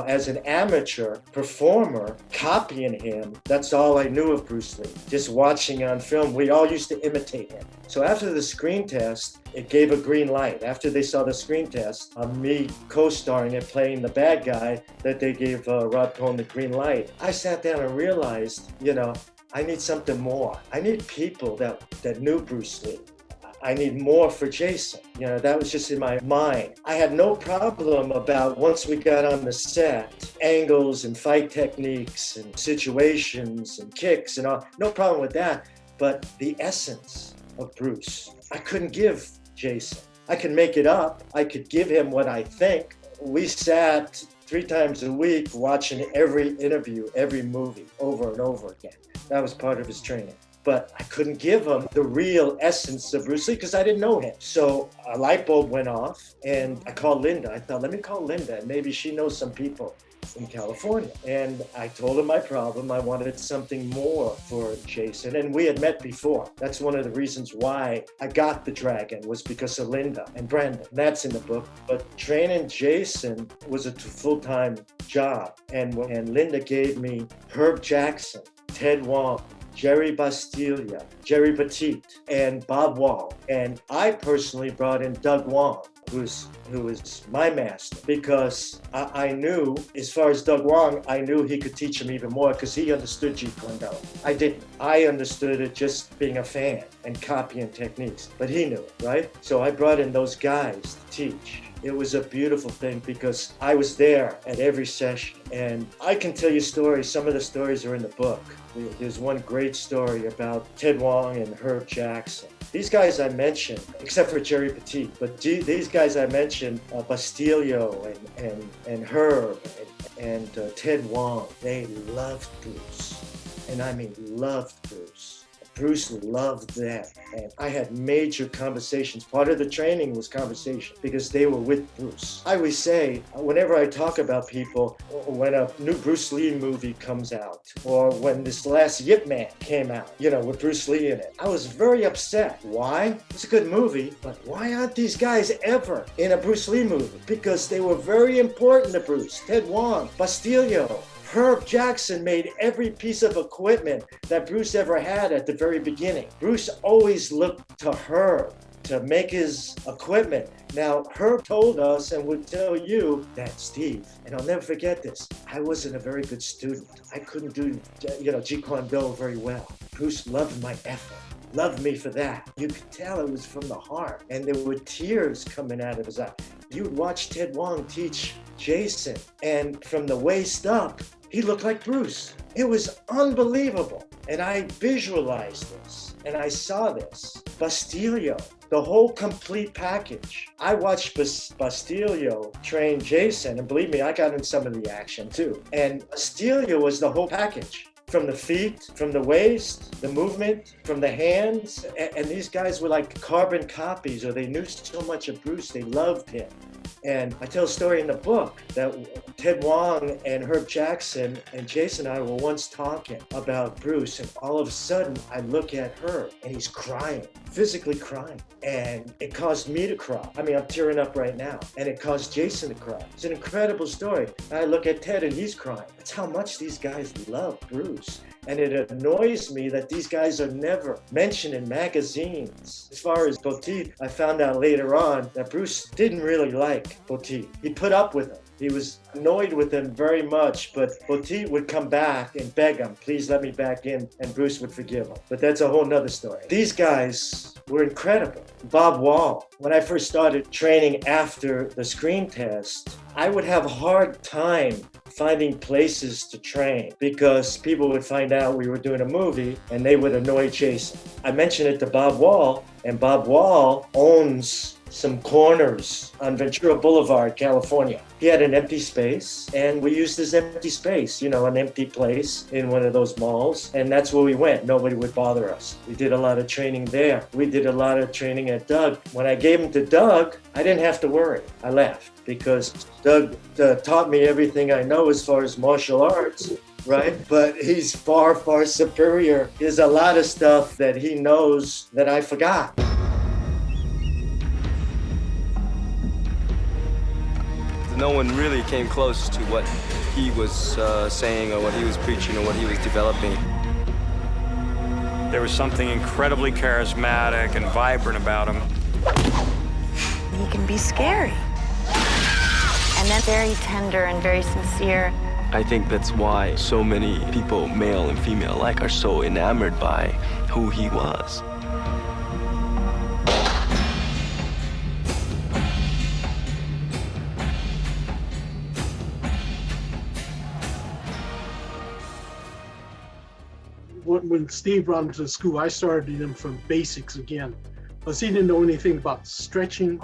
as an amateur performer, copying him, that's all I knew of Bruce Lee. Just watching on film, we all used to imitate him. So after the screen test, it gave a green light. After they saw the screen test, me co-starring and playing the bad guy, that they gave Rob Cohn the green light. I sat down and realized, I need something more. I need people that knew Bruce Lee. I need more for Jason. That was just in my mind. I had no problem about, once we got on the set, angles and fight techniques and situations and kicks and all. No problem with that. But the essence of Bruce, I couldn't give Jason. I could make it up. I could give him what I think. We sat 3 times a week watching every interview, every movie over and over again. That was part of his training. But I couldn't give him the real essence of Bruce Lee because I didn't know him. So a light bulb went off, and I called Linda. I thought, let me call Linda, and maybe she knows some people in California. And I told her my problem. I wanted something more for Jason, and we had met before. That's one of the reasons why I got The Dragon, was because of Linda and Brandon. That's in the book. But training Jason was a full-time job. And Linda gave me Herb Jackson, Ted Wong, Jerry Bastiglia, Jerry Petit, and Bob Wall. And I personally brought in Doug Wong, who is my master, because I knew, as far as Doug Wong, I knew he could teach him even more because he understood Jeet Kune Do. I didn't. I understood it just being a fan and copying techniques, but he knew it, right? So I brought in those guys to teach. It was a beautiful thing because I was there at every session, and I can tell you stories. Some of the stories are in the book. There's one great story about Ted Wong and Herb Jackson. These guys I mentioned, except for Jerry Petit, but these guys I mentioned, Bastilio and Herb and Ted Wong, they loved Bruce. And I mean loved Bruce. Bruce loved them. And I had major conversations. Part of the training was conversation because they were with Bruce. I always say, whenever I talk about people, when a new Bruce Lee movie comes out, or when this last Yip Man came out, with Bruce Lee in it, I was very upset. Why? It's a good movie, but why aren't these guys ever in a Bruce Lee movie? Because they were very important to Bruce. Ted Wong, Bastilio, Herb Jackson made every piece of equipment that Bruce ever had at the very beginning. Bruce always looked to Herb to make his equipment. Now, Herb told us and would tell you that, Steve, and I'll never forget this, I wasn't a very good student. I couldn't do, Jeet Kune Do very well. Bruce loved my effort. Loved me for that. You could tell it was from the heart, and there were tears coming out of his eyes. You'd watch Ted Wong teach Jason, and from the waist up, he looked like Bruce. It was unbelievable. And I visualized this, and I saw this. Bastilio, the whole complete package. I watched Bastilio train Jason, and believe me, I got in some of the action too. And Bastilio was the whole package. From the feet, from the waist, the movement, from the hands. And these guys were like carbon copies, or they knew so much of Bruce, they loved him. And I tell a story in the book that Ted Wong and Herb Jackson and Jason and I were once talking about Bruce, and all of a sudden I look at Herb and he's crying, physically crying. And it caused me to cry. I mean, I'm tearing up right now. And it caused Jason to cry. It's an incredible story. And I look at Ted and he's crying. That's how much these guys love Bruce. And it annoys me that these guys are never mentioned in magazines. As far as Petit, I found out later on that Bruce didn't really like Petit. He put up with him. He was annoyed with him very much, but Petit would come back and beg him, please let me back in, and Bruce would forgive him. But that's a whole nother story. These guys were incredible. Bob Wall, when I first started training after the screen test, I would have a hard time finding places to train because people would find out we were doing a movie and they would annoy Jason. I mentioned it to Bob Wall, and Bob Wall owns some corners on Ventura Boulevard, California. He had an empty space, and we used this empty space, an empty place in one of those malls, and that's where we went. Nobody would bother us. We did a lot of training there. We did a lot of training at Doug. When I gave him to Doug, I didn't have to worry. I left because Doug taught me everything I know as far as martial arts. Right? But he's far, far superior. There's a lot of stuff that he knows that I forgot. No one really came close to what he was saying or what he was preaching or what he was developing. There was something incredibly charismatic and vibrant about him. He can be scary. And then very tender and very sincere. I think that's why so many people, male and female alike, are so enamored by who he was. When Steve brought him to school, I started him from basics again, because he didn't know anything about stretching,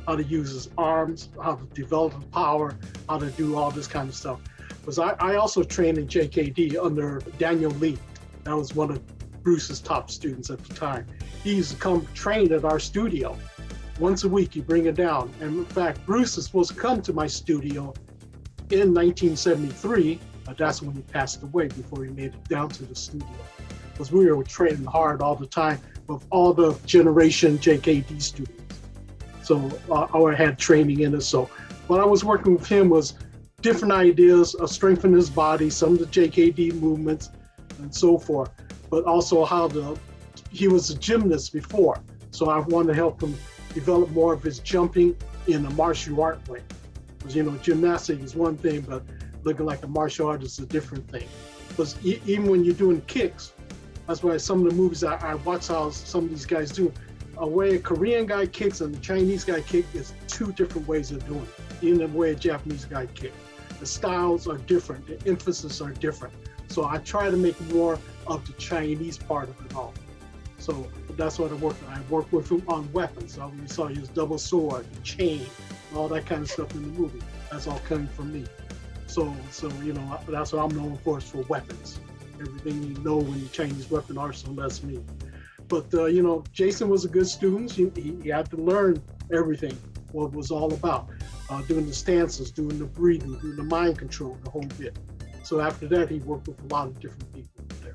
how to use his arms, how to develop power, how to do all this kind of stuff. Because I also trained in JKD under Daniel Lee. That was one of Bruce's top students at the time. He used to come train at our studio. Once a week, he'd bring it down. And in fact, Bruce was supposed to come to my studio in 1973, but that's when he passed away before he made it down to the studio. Because we were training hard all the time with all the generation JKD students. So I had training in it. So when I was working with him was different ideas of strengthening his body, some of the JKD movements and so forth, but also he was a gymnast before. So I wanted to help him develop more of his jumping in a martial art way. Because, gymnastics is one thing, but looking like a martial artist is a different thing. Because even when you're doing kicks, that's why some of the movies I watch how some of these guys do. A way a Korean guy kicks and the Chinese guy kick is two different ways of doing it. Even the way a Japanese guy kicks. The styles are different, the emphasis are different. So I try to make more of the Chinese part of it all. So that's what I work with. I work with him on weapons. So you saw his double sword, the chain, all that kind of stuff in the movie. That's all coming from me. So that's what I'm known for, is for weapons. Everything you know in the Chinese weapon arsenal, that's me. But Jason was a good student. He had to learn everything, what it was all about. Doing the stances, doing the breathing, doing the mind control, the whole bit. So after that, he worked with a lot of different people there.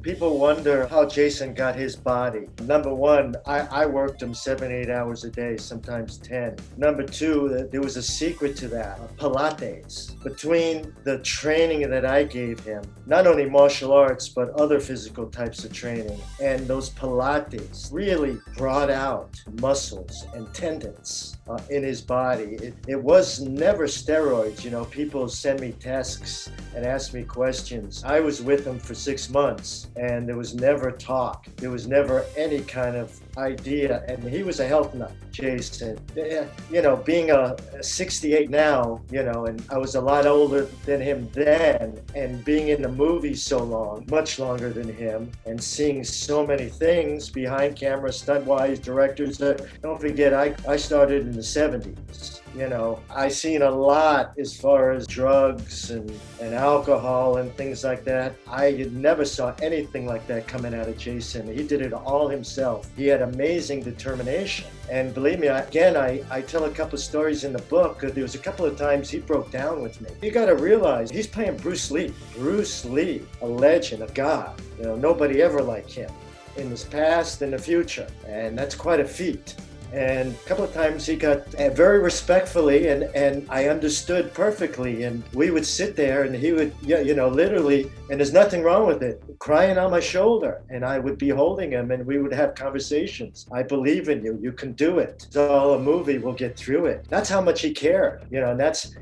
People wonder how Jason got his body. Number one, I worked him 7-8 hours a day, sometimes 10. Number two, there was a secret to that, Pilates. Between the training that I gave him, not only martial arts, but other physical types of training, and those Pilates really brought out muscles and tendons in his body. It was never steroids. People send me tasks and ask me questions. I was with him for 6 months, and there was never talk. There was never any kind of idea, and he was a health nut, Jason. Being a 68 now, and I was a lot older than him then, and being in the movies so long, much longer than him, and seeing so many things behind camera, stunt-wise, directors. Don't forget, I started in the 70s. I seen a lot as far as drugs and alcohol and things like that. I never saw anything like that coming out of Jason. He did it all himself. He had amazing determination. And believe me, I tell a couple of stories in the book, because there was a couple of times he broke down with me. You got to realize he's playing Bruce Lee. Bruce Lee, a legend, a god. Nobody ever like him in his past and the future. And that's quite a feat. And a couple of times he got very respectfully, and I understood perfectly. And we would sit there, and he would, literally, and there's nothing wrong with it, crying on my shoulder. And I would be holding him, and we would have conversations. I believe in you. You can do it. It's all a movie. We'll get through it. That's how much he cared, and that's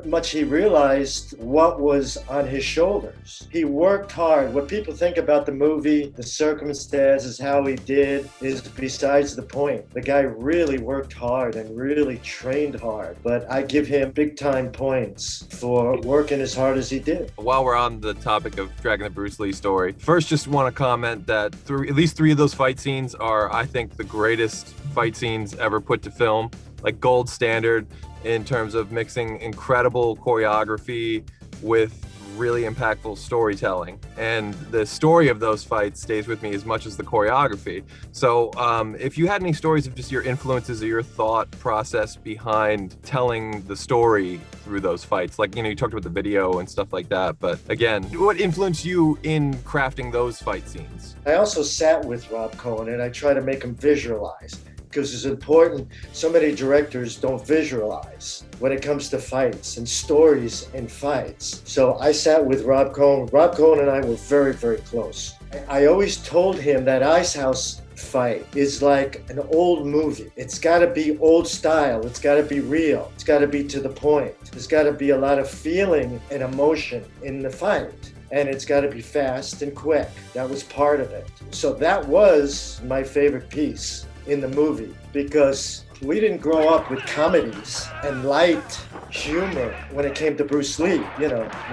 much he realized what was on his shoulders. He worked hard. What people think about the movie, the circumstances, how he did, is besides the point. The guy really worked hard and really trained hard, but I give him big time points for working as hard as he did. While we're on the topic of dragging the Bruce Lee story, first just want to comment that at least 3 of those fight scenes are, I think, the greatest fight scenes ever put to film, like gold standard in terms of mixing incredible choreography with really impactful storytelling. And the story of those fights stays with me as much as the choreography. So if you had any stories of just your influences or your thought process behind telling the story through those fights, like, you talked about the video and stuff like that, but again, what influenced you in crafting those fight scenes? I also sat with Rob Cohen and I try to make him visualize, because it's important. So many directors don't visualize when it comes to fights and stories and fights. So I sat with Rob Cohen. Rob Cohen and I were very, very close. I always told him that Ice House fight is like an old movie. It's got to be old style. It's got to be real. It's got to be to the point. There's got to be a lot of feeling and emotion in the fight. And it's got to be fast and quick. That was part of it. So that was my favorite piece in the movie, because we didn't grow up with comedies and light humor when it came to Bruce Lee.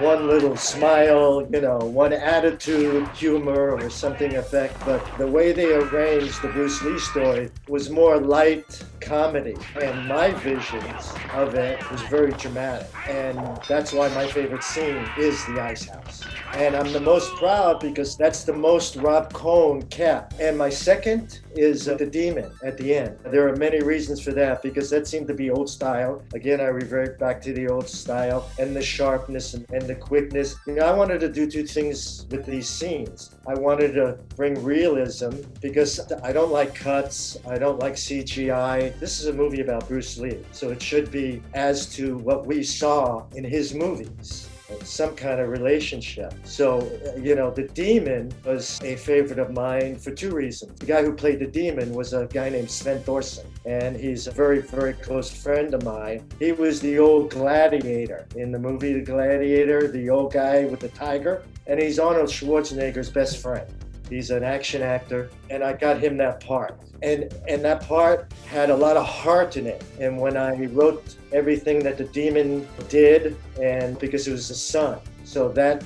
One little smile, one attitude, humor or something effect. But the way they arranged the Bruce Lee story was more light comedy. And my visions of it was very dramatic. And that's why my favorite scene is the Ice House. And I'm the most proud because that's the most Rob Cohen kept. And my second is the demon at the end. There are many reasons for that, because that seemed to be old style. Again, I revert back to the old style and the sharpness and the quickness. I wanted to do 2 things with these scenes. I wanted to bring realism, because I don't like cuts. I don't like CGI. This is a movie about Bruce Lee, so it should be as to what we saw in his movies. Some kind of relationship. So, the demon was a favorite of mine for 2 reasons. The guy who played the demon was a guy named Sven Thorsen, and he's a very, very close friend of mine. He was the old gladiator in the movie The Gladiator, the old guy with the tiger, and he's Arnold Schwarzenegger's best friend. He's an action actor, and I got him that part. And that part had a lot of heart in it. And when I wrote everything that the demon did, and because it was his son, so that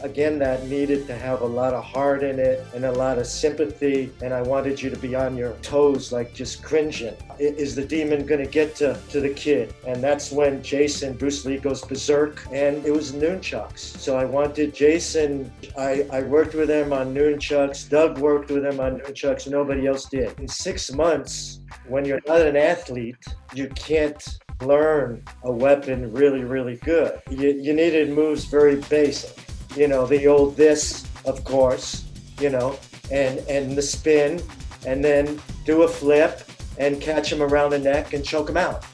needed to have a lot of heart in it and a lot of sympathy. And I wanted you to be on your toes, like just cringing. Is the demon going to get to the kid? And that's when Bruce Lee goes berserk, and it was nunchucks. So I wanted Jason, I worked with him on nunchucks. Doug worked with him on nunchucks. Nobody else did. In 6 months, when you're not an athlete, you can't learn a weapon really, really good. You needed moves very basic. The old this, of course, and the spin, and then do a flip and catch him around the neck and choke him out.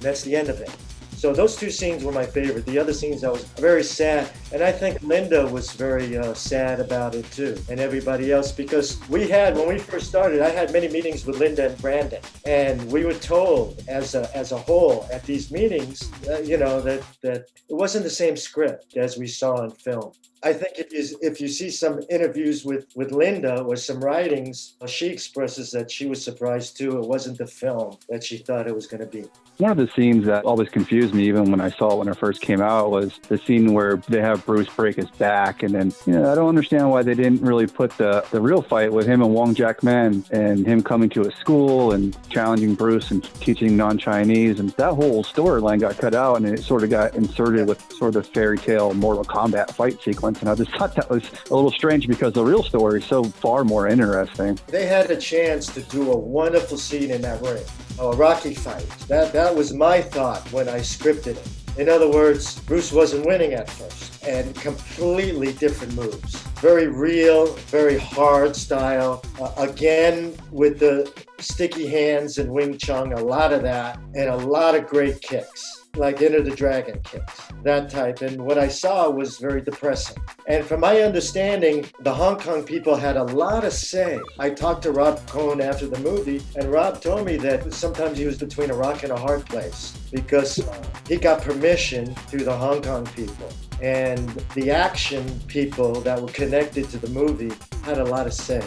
That's the end of it. So those 2 scenes were my favorite. The other scenes, I was very sad. And I think Linda was very sad about it too, and everybody else, because when we first started, I had many meetings with Linda and Brandon. And we were told as a whole at these meetings, that it wasn't the same script as we saw in film. I think if you see some interviews with Linda or some writings, she expresses that she was surprised too. It wasn't the film that she thought it was going to be. One of the scenes that always confused me, even when I saw it when it first came out, was the scene where they have Bruce break his back. And then, I don't understand why they didn't really put the real fight with him and Wong Jack-man and him coming to a school and challenging Bruce and teaching non-Chinese. And that whole storyline got cut out, and it sort of got inserted with sort of fairy tale Mortal Kombat fight sequence. And I just thought that was a little strange, because the real story is so far more interesting. They had a chance to do a wonderful scene in that ring, a Rocky fight. That was my thought when I scripted it. In other words, Bruce wasn't winning at first, and completely different moves. Very real, very hard style. Again, with the sticky hands and Wing Chun, a lot of that, and a lot of great kicks. Like Enter the Dragon kicks, that type. And what I saw was very depressing. And from my understanding, the Hong Kong people had a lot of say. I talked to Rob Cohen after the movie, and Rob told me that sometimes he was between a rock and a hard place, because he got permission through the Hong Kong people. And the action people that were connected to the movie had a lot of say.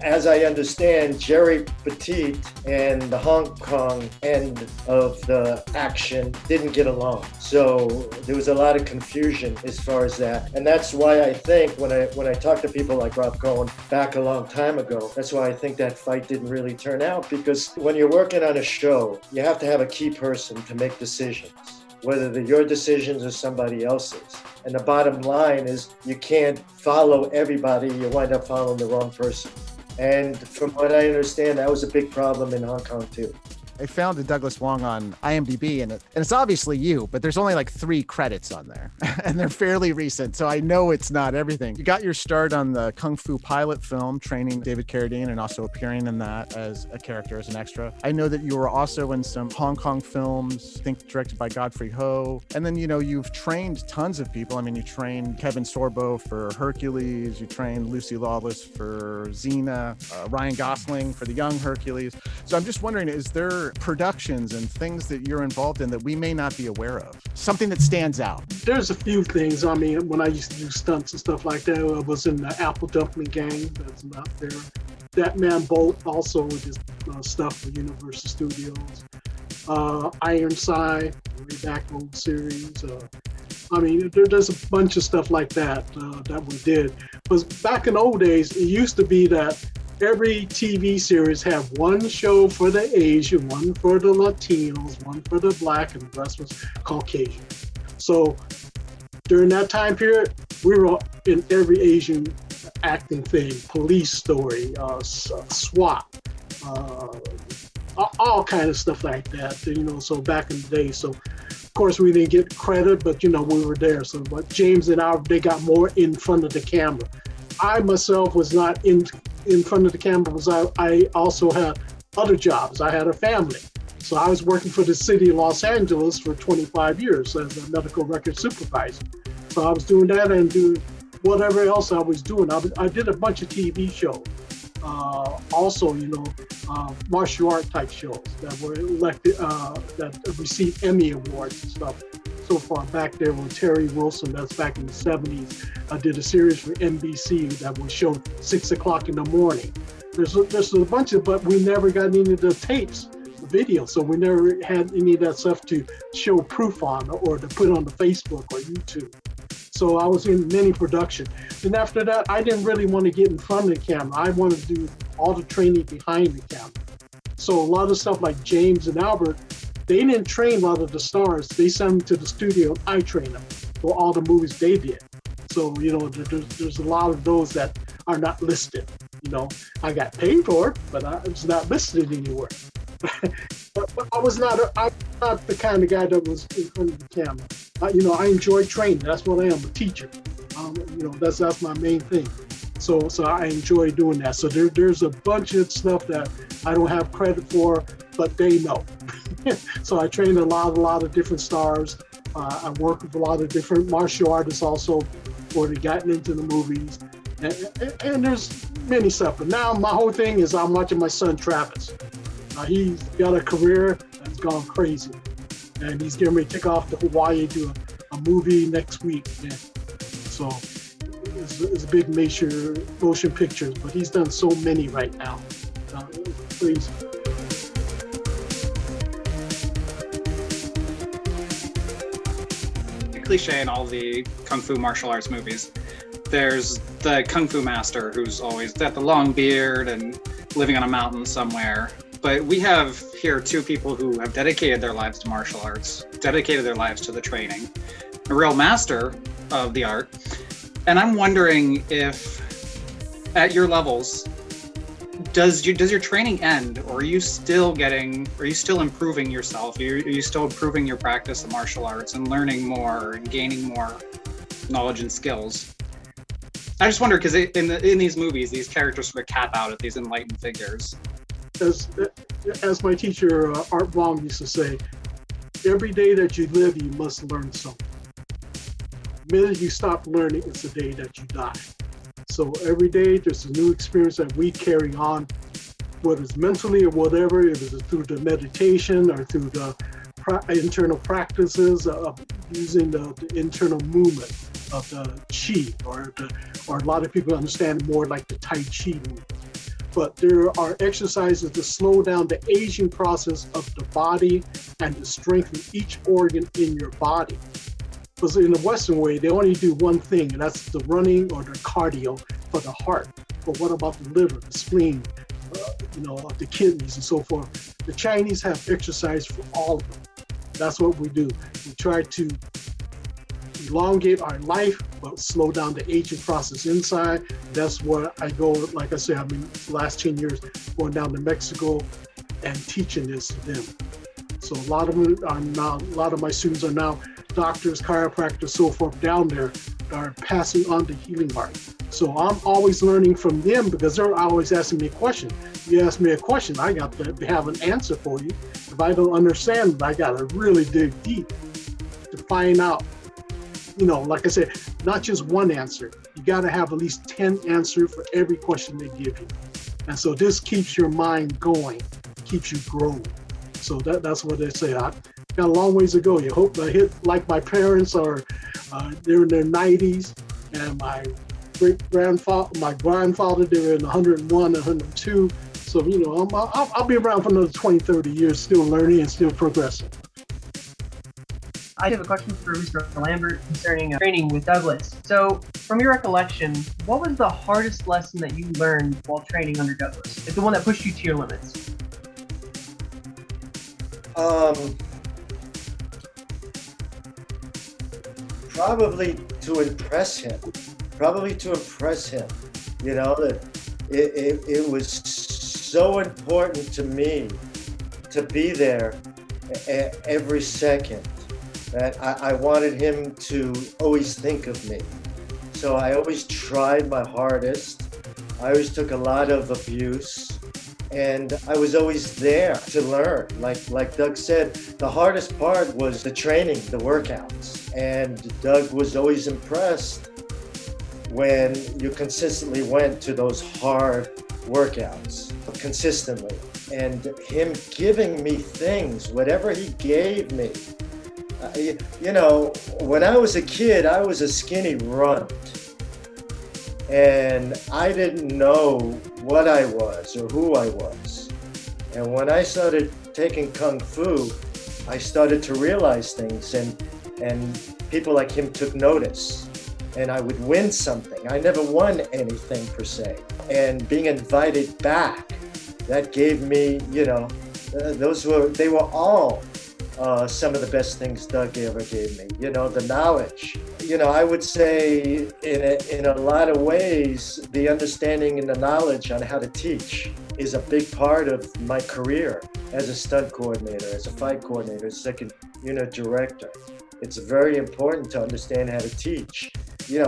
as I understand, Jerry Petit and the Hong Kong end of the action didn't get along. So there was a lot of confusion as far as that. And that's why I think when I talk to people like Rob Cohen back a long time ago, that's why I think that fight didn't really turn out, because when you're working on a show, you have to have a key person to make decisions, whether they're your decisions or somebody else's. And the bottom line is you can't follow everybody, you wind up following the wrong person. And from what I understand, that was a big problem in Hong Kong too. I found the Douglas Wong on IMDb, and it's obviously you, but there's only like 3 credits on there, and they're fairly recent, so I know it's not everything. You got your start on the Kung Fu pilot film, training David Carradine, and also appearing in that as a character, as an extra. I know that you were also in some Hong Kong films, I think directed by Godfrey Ho, and then, you've trained tons of people. I mean, you trained Kevin Sorbo for Hercules, you trained Lucy Lawless for Xena, Ryan Gosling for the young Hercules. So I'm just wondering, is there productions and things that you're involved in that we may not be aware of? Something that stands out? There's a few things. I mean, when I used to do stunts and stuff like that, I was in the Apple Dumpling Gang. That's not there. That Man Bolt also did stuff for Universal Studios. Ironside, way back old series. I mean, there's a bunch of stuff like that that we did. But back in the old days, it used to be that every TV series had one show for the Asian, one for the Latinos, one for the Black, and the rest was Caucasian. So during that time period, we were in every Asian acting thing, Police Story, SWAT, all kind of stuff like that, so back in the day. So of course we didn't get credit, but we were there. So but James and I, they got more in front of the camera. I myself was not in front of the camera because I also had other jobs. I had a family. So I was working for the city of Los Angeles for 25 years as a medical record supervisor. So I was doing that and doing whatever else I was doing. I did a bunch of TV shows. Also, martial art type shows that were elected, that received Emmy Awards and stuff. So far back there with Terry Wilson, that's back in the 70s. I did a series for NBC that was shown 6 o'clock in the morning. There's a bunch of, but we never got any of the tapes, the video. So we never had any of that stuff to show proof on or to put on the Facebook or YouTube. So I was in many productions. And after that, I didn't really want to get in front of the camera. I wanted to do all the training behind the camera. So a lot of stuff like James and Albert, they didn't train a lot of the stars. They sent them to the studio and I trained them for all the movies they did. So, there's a lot of those that are not listed. I got paid for it, but it's not listed anywhere. but I'm not the kind of guy that was in front of the camera. I enjoy training. That's what I am, a teacher. That's my main thing. So I enjoy doing that. So there's a bunch of stuff that I don't have credit for, but they know. So I trained a lot of different stars. I work with a lot of different martial artists also before they got into the movies. And there's many stuff. But now my whole thing is I'm watching my son Travis. He's got a career that's gone crazy. And he's getting ready to take off to Hawaii, do a movie next week. And so it's a big major motion pictures, but he's done so many right now. Crazy. Cliche in all the Kung Fu martial arts movies. There's the Kung Fu master who's always got the long beard and living on a mountain somewhere. But we have here 2 people who have dedicated their lives to martial arts, dedicated their lives to the training, a real master of the art. And I'm wondering if, at your levels, does your training end, or are you still improving yourself? Are you still improving your practice of martial arts and learning more and gaining more knowledge and skills? I just wonder, because in these movies, these characters sort of cap out at these enlightened figures. As my teacher, Art Wong, used to say, every day that you live, you must learn something. The minute you stop learning, it's the day that you die. So every day there's a new experience that we carry on, whether it's mentally or whatever, if it's through the meditation or through the internal practices of using the internal movement of the chi, or a lot of people understand more like the Tai Chi movement. but there are exercises to slow down the aging process of the body and to strengthen each organ in your body. Because in the Western way, they only do one thing, and that's the running or the cardio for the heart. But what about the liver, the spleen, the kidneys and so forth? The Chinese have exercise for all of them. That's what we do. We try to elongate our life, but slow down the aging process inside. That's where I go, like I said, the last 10 years going down to Mexico and teaching this to them. So a lot of my students are now doctors, chiropractors, so forth down there that are passing on the healing art. So I'm always learning from them because they're always asking me a question. You ask me a question, I got to have an answer for you. If I don't understand, I got to really dig deep to find out. Like I said, not just one answer. You got to have at least 10 answers for every question they give you. And so this keeps your mind going, keeps you growing. So that's what they say. I got a long ways to go. You hope I hit like my parents are, they're in their 90s, and my grandfather, they were in 101, 102. So, I'll be around for another 20, 30 years, still learning and still progressing. I have a question for Mr. Lambert concerning training with Douglas. So, from your recollection, what was the hardest lesson that you learned while training under Douglas? Like the one that pushed you to your limits? Probably to impress him. That it was so important to me to be there every second. That I wanted him to always think of me. So I always tried my hardest. I always took a lot of abuse, and I was always there to learn. Like Doug said, the hardest part was the training, the workouts. And Doug was always impressed when you consistently went to those hard workouts, consistently. And him giving me things, whatever he gave me. When I was a kid, I was a skinny runt. And I didn't know what I was or who I was. And when I started taking Kung Fu, I started to realize things, and people like him took notice. And I would win something. I never won anything per se. And being invited back, that gave me, they were all some of the best things Doug ever gave me. The knowledge. I would say in a lot of ways, the understanding and the knowledge on how to teach is a big part of my career as a stunt coordinator, as a fight coordinator, second unit director. It's very important to understand how to teach.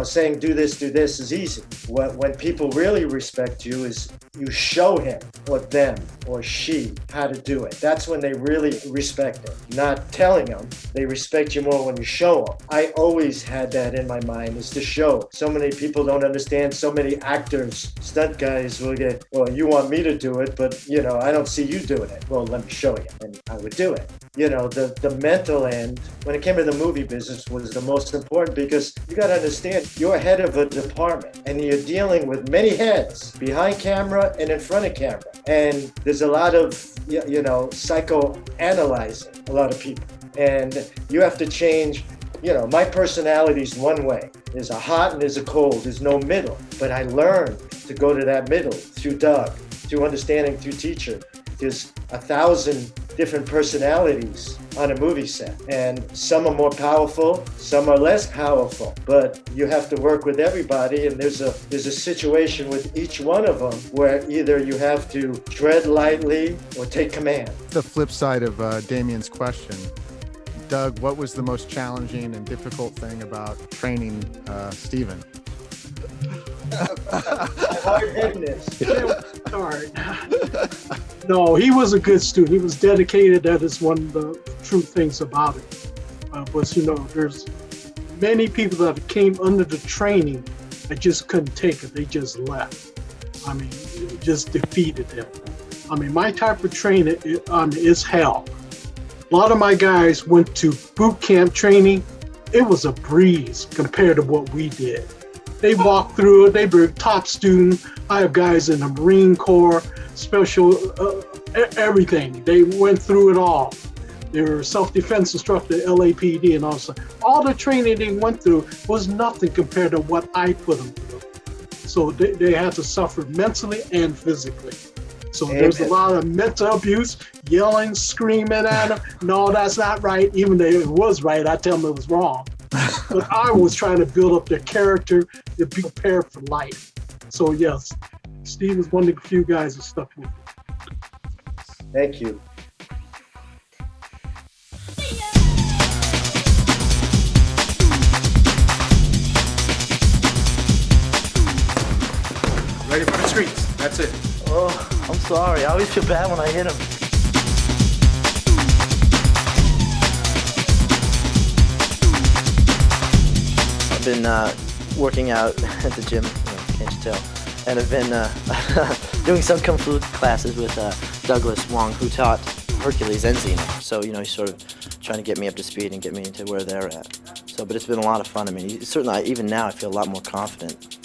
Saying do this is easy. When people really respect you is you show him or them or she how to do it. That's when they really respect it. Not telling them. They respect you more when you show them. I always had that in my mind, is to show. So many people don't understand. So many actors, stunt guys will get, well, you want me to do it, but I don't see you doing it. Well, let me show you. And I would do it. The mental end, when it came to the movie business, was the most important, because you got to understand, you're head of a department and you're dealing with many heads behind camera and in front of camera. And there's a lot of, psychoanalyzing a lot of people. And you have to change, my personality's one way. There's a hot and there's a cold. There's no middle. But I learned to go to that middle through Doug, through understanding, through teacher. There's 1,000 different personalities on a movie set, and some are more powerful, some are less powerful, but you have to work with everybody, and there's a situation with each one of them where either you have to tread lightly or take command. The flip side of Damien's question, Doug, what was the most challenging and difficult thing about training Steven? Hard-headedness. No, he was a good student. He was dedicated. That is one of the true things about it. But there's many people that came under the training that just couldn't take it. They just left. It just defeated them. My type of training is hell. A lot of my guys went to boot camp training. It was a breeze compared to what we did. They walk through it. They were top student. I have guys in the Marine Corps, special, everything. They went through it all. They were self-defense instructor, LAPD, and all the training they went through was nothing compared to what I put them through. So they had to suffer mentally and physically. So there's a lot of mental abuse, yelling, screaming at them. No, that's not right. Even though it was right, I tell them it was wrong. But I was trying to build up their character to be prepared for life. So yes, Steve was one of the few guys that stuck with me. Thank you. Ready for the streets. That's it. Oh, I'm sorry. I always feel bad when I hit him. I've been working out at the gym, can't you tell? And I've been doing some Kung Fu classes with Douglas Wong, who taught Hercules and Xena. So, he's sort of trying to get me up to speed and get me into where they're at. So, but it's been a lot of fun. I mean, certainly, even now, I feel a lot more confident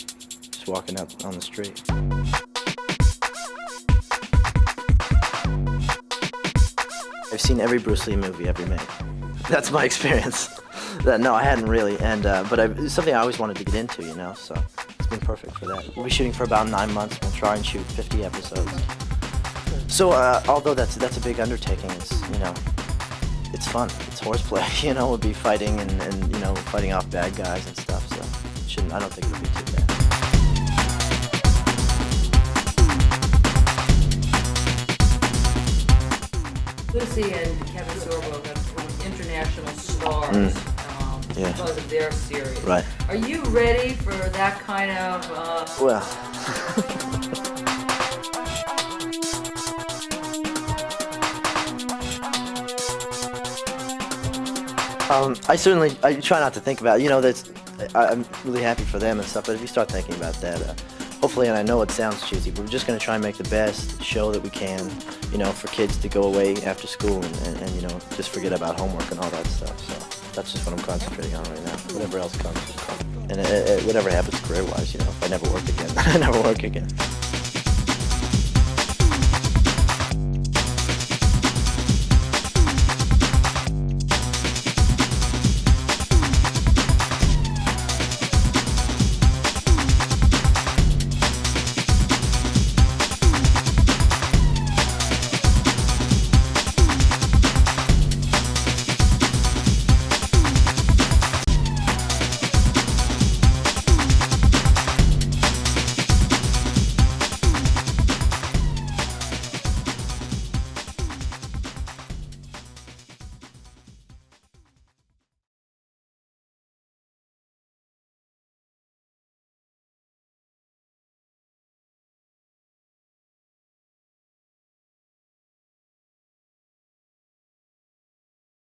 just walking out on the street. I've seen every Bruce Lee movie ever made. That's my experience. No, I hadn't really, but it's something I always wanted to get into, so it's been perfect for that. We'll be shooting for about 9 months. We'll try and shoot 50 episodes. So, although that's a big undertaking, it's fun. It's horseplay, we'll be fighting and fighting off bad guys and stuff, so I don't think it'll be too bad. Lucy and Kevin Sorbo have become international stars because of their series. Right. Are you ready for that kind of... Well... I try not to think about it. I'm really happy for them and stuff, but if you start thinking about that, hopefully, and I know it sounds cheesy, but we're just going to try and make the best show that we can, for kids to go away after school and just forget about homework and all that stuff. So that's just what I'm concentrating on right now. Whatever else comes, just comes. And whatever happens career-wise, if I never work again, I never work again.